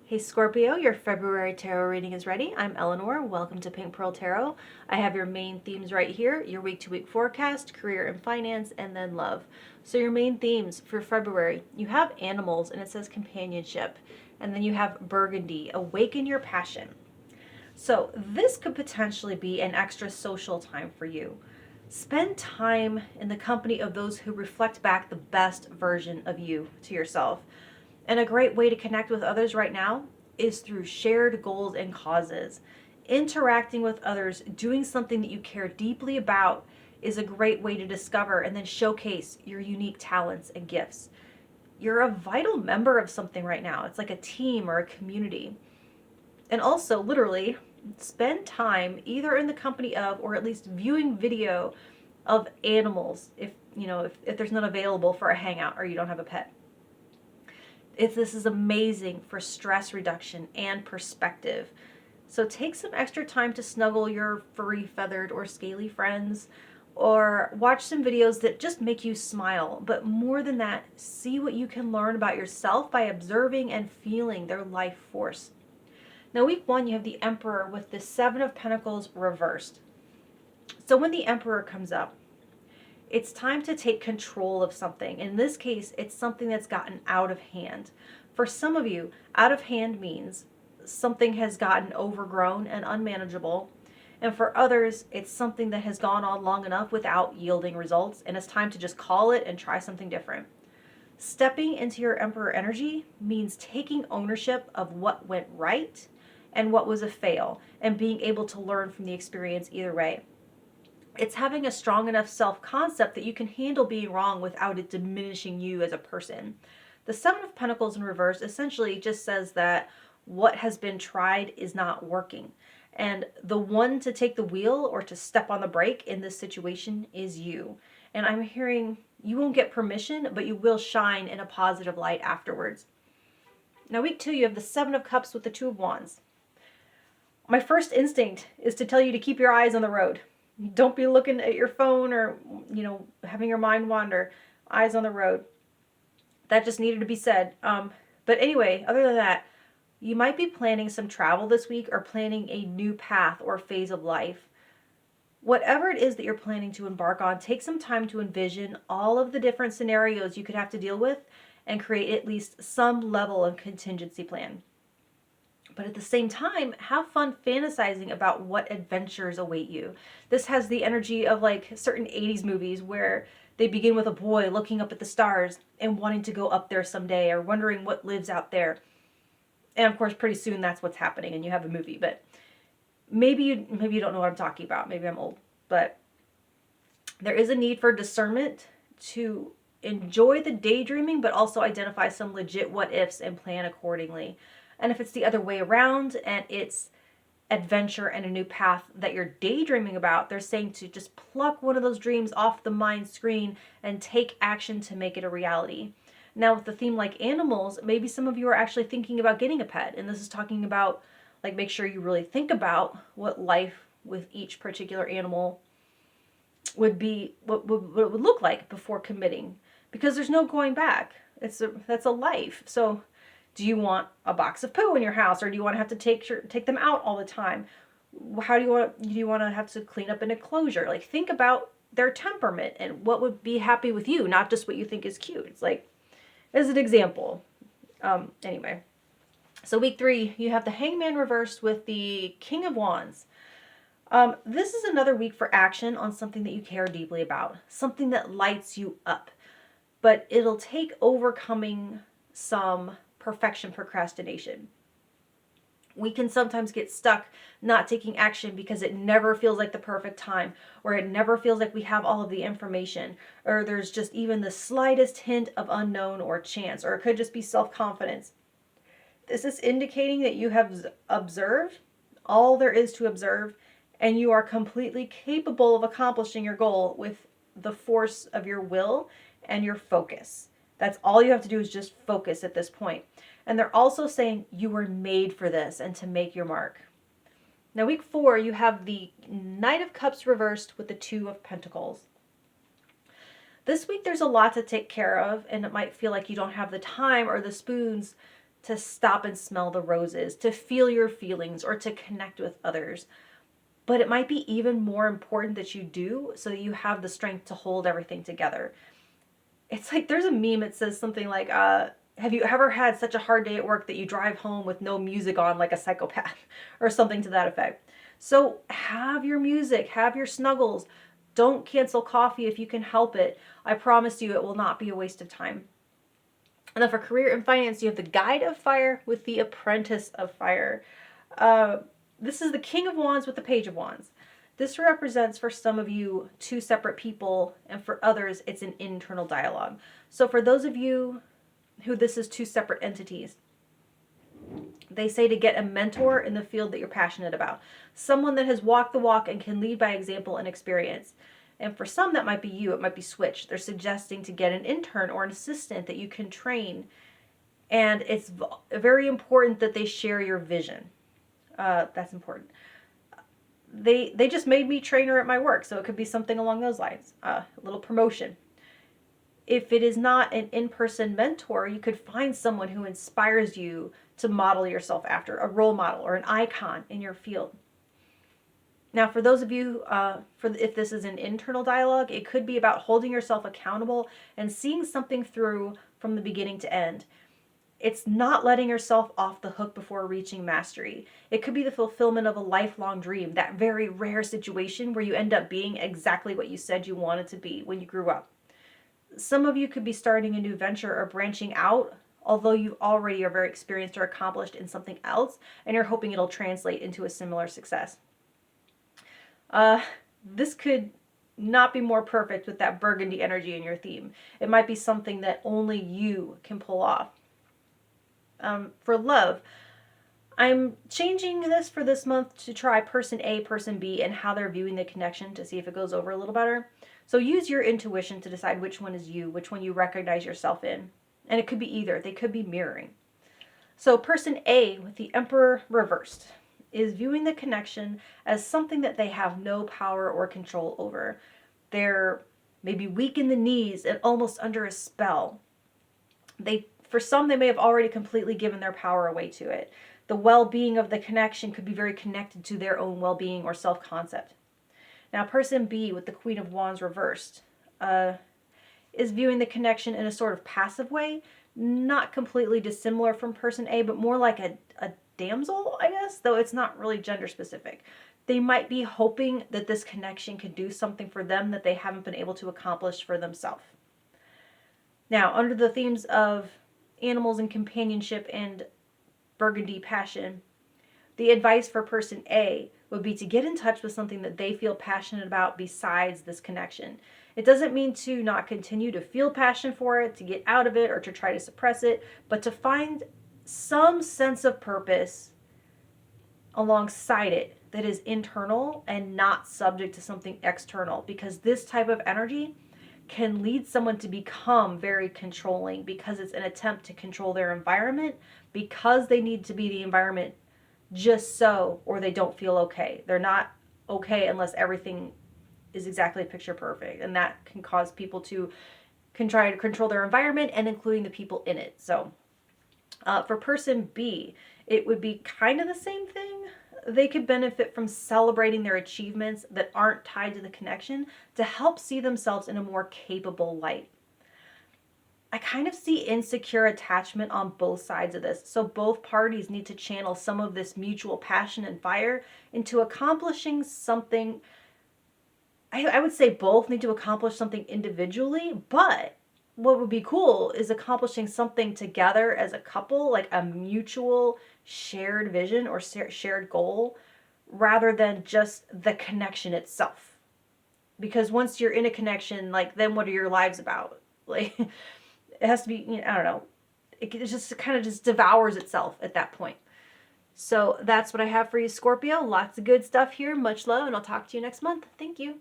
Hey Scorpio, your February tarot reading is ready. I'm Eleanor. Welcome to Pink Pearl Tarot. I have your main themes right here, your week-to-week forecast, career and finance, and then love. So your main themes for February, you have animals and it says companionship. And then you have burgundy, awaken your passion. So this could potentially be an extra social time for you. Spend time in the company of those who reflect back the best version of you to yourself. And a great way to connect with others right now is through shared goals and causes. Interacting with others, doing something that you care deeply about is a great way to discover and then showcase your unique talents and gifts. You're a vital member of something right now. It's like a team or a community. And also, literally, spend time either in the company of or at least viewing video of animals if there's none available for a hangout or you don't have a pet. If this is amazing for stress reduction and perspective. So take some extra time to snuggle your furry, feathered, or scaly friends, or watch some videos that just make you smile. But more than that, see what you can learn about yourself by observing and feeling their life force. Now, week 1, you have the Emperor with the 7 of Pentacles reversed. So when the Emperor comes up, it's time to take control of something. In this case, it's something that's gotten out of hand. For some of you, out of hand means something has gotten overgrown and unmanageable. And for others, it's something that has gone on long enough without yielding results, and it's time to just call it and try something different. Stepping into your Emperor energy means taking ownership of what went right and what was a fail, and being able to learn from the experience either way. It's having a strong enough self-concept that you can handle being wrong without it diminishing you as a person. The 7 of Pentacles in reverse essentially just says that what has been tried is not working. And the one to take the wheel or to step on the brake in this situation is you. And I'm hearing you won't get permission, but you will shine in a positive light afterwards. Now, week 2, you have the 7 of Cups with the 2 of Wands. My first instinct is to tell you to keep your eyes on the road. Don't be looking at your phone or, having your mind wander. Eyes on the road. That just needed to be said. But anyway, other than that, you might be planning some travel this week or planning a new path or phase of life. Whatever it is that you're planning to embark on, take some time to envision all of the different scenarios you could have to deal with and create at least some level of contingency plan. But at the same time, have fun fantasizing about what adventures await you. This has the energy of like certain 80s movies where they begin with a boy looking up at the stars and wanting to go up there someday or wondering what lives out there. And of course, pretty soon that's what's happening and you have a movie. But maybe you don't know what I'm talking about. Maybe I'm old. But there is a need for discernment to enjoy the daydreaming, but also identify some legit what ifs and plan accordingly. And if it's the other way around and it's adventure and a new path that you're daydreaming about, they're saying to just pluck one of those dreams off the mind screen and take action to make it a reality. Now, with the theme like animals, maybe some of you are actually thinking about getting a pet. And this is talking about, like, make sure you really think about what life with each particular animal would be, what it would look like before committing. Because there's no going back. That's a life. So do you want a box of poo in your house, or do you want to have to take them out all the time? How do you want to have to clean up an enclosure? Like, think about their temperament and what would be happy with you, not just what you think is cute. It's like, as an example. Anyway, so week 3, you have the Hangman reversed with the King of Wands. This is another week for action on something that you care deeply about, something that lights you up, but it'll take overcoming some perfection procrastination. We can sometimes get stuck not taking action because it never feels like the perfect time, or it never feels like we have all of the information, or there's just even the slightest hint of unknown or chance, or it could just be self-confidence. This is indicating that you have observed all there is to observe, and you are completely capable of accomplishing your goal with the force of your will and your focus. That's all you have to do is just focus at this point. And they're also saying you were made for this and to make your mark. Now, week 4, you have the Knight of Cups reversed with the 2 of Pentacles. This week, there's a lot to take care of, and it might feel like you don't have the time or the spoons to stop and smell the roses, to feel your feelings, or to connect with others. But it might be even more important that you do so that you have the strength to hold everything together. It's like there's a meme that says something like, have you ever had such a hard day at work that you drive home with no music on like a psychopath or something to that effect? So have your music, have your snuggles. Don't cancel coffee if you can help it. I promise you it will not be a waste of time. And then for career and finance, you have the Guide of Fire with the Apprentice of Fire. This is the King of Wands with the Page of Wands. This represents for some of you 2 separate people, and for others it's an internal dialogue. So for those of you who this is 2 separate entities, they say to get a mentor in the field that you're passionate about. Someone that has walked the walk and can lead by example and experience. And for some, that might be you. It might be switched. They're suggesting to get an intern or an assistant that you can train. And it's very important that they share your vision. That's important. They just made me trainer at my work, so it could be something along those lines. A little promotion. If it is not an in-person mentor, you could find someone who inspires you to model yourself after, a role model or an icon in your field. Now, for those of you, if this is an internal dialogue, it could be about holding yourself accountable and seeing something through from the beginning to end. It's not letting yourself off the hook before reaching mastery. It could be the fulfillment of a lifelong dream, that very rare situation where you end up being exactly what you said you wanted to be when you grew up. Some of you could be starting a new venture or branching out, although you already are very experienced or accomplished in something else, and you're hoping it'll translate into a similar success. This could not be more perfect with that burgundy energy in your theme. It might be something that only you can pull off. For love, I'm changing this for this month to try person A, person B, and how they're viewing the connection to see if it goes over a little better. So use your intuition to decide which one is you, which one you recognize yourself in. And it could be either. They could be mirroring. So person A with the Emperor reversed is viewing the connection as something that they have no power or control over. They're maybe weak in the knees and almost under a spell. For some, they may have already completely given their power away to it. The well-being of the connection could be very connected to their own well-being or self-concept. Now, person B with the Queen of Wands reversed is viewing the connection in a sort of passive way, not completely dissimilar from person A, but more like a damsel, I guess, though it's not really gender specific. They might be hoping that this connection could do something for them that they haven't been able to accomplish for themselves. Now, under the themes of animals and companionship and burgundy passion, the advice for person A would be to get in touch with something that they feel passionate about besides this connection. It doesn't mean to not continue to feel passion for it, to get out of it, or to try to suppress it, but to find some sense of purpose alongside it that is internal and not subject to something external, because this type of energy can lead someone to become very controlling because it's an attempt to control their environment because they need to be the environment just so, or they don't feel okay. They're not okay unless everything is exactly picture perfect, and that can cause people to try to control their environment and including the people in it. So for person B, it would be kind of the same thing. They could benefit from celebrating their achievements that aren't tied to the connection to help see themselves in a more capable light. I kind of see insecure attachment on both sides of this. So both parties need to channel some of this mutual passion and fire into accomplishing something. I would say both need to accomplish something individually, but what would be cool is accomplishing something together as a couple, like a mutual shared vision or shared goal, rather than just the connection itself. Because once you're in a connection, like, then what are your lives about? Like, it has to be, I don't know. It just kind of just devours itself at that point. So that's what I have for you, Scorpio. Lots of good stuff here. Much love, and I'll talk to you next month. Thank you.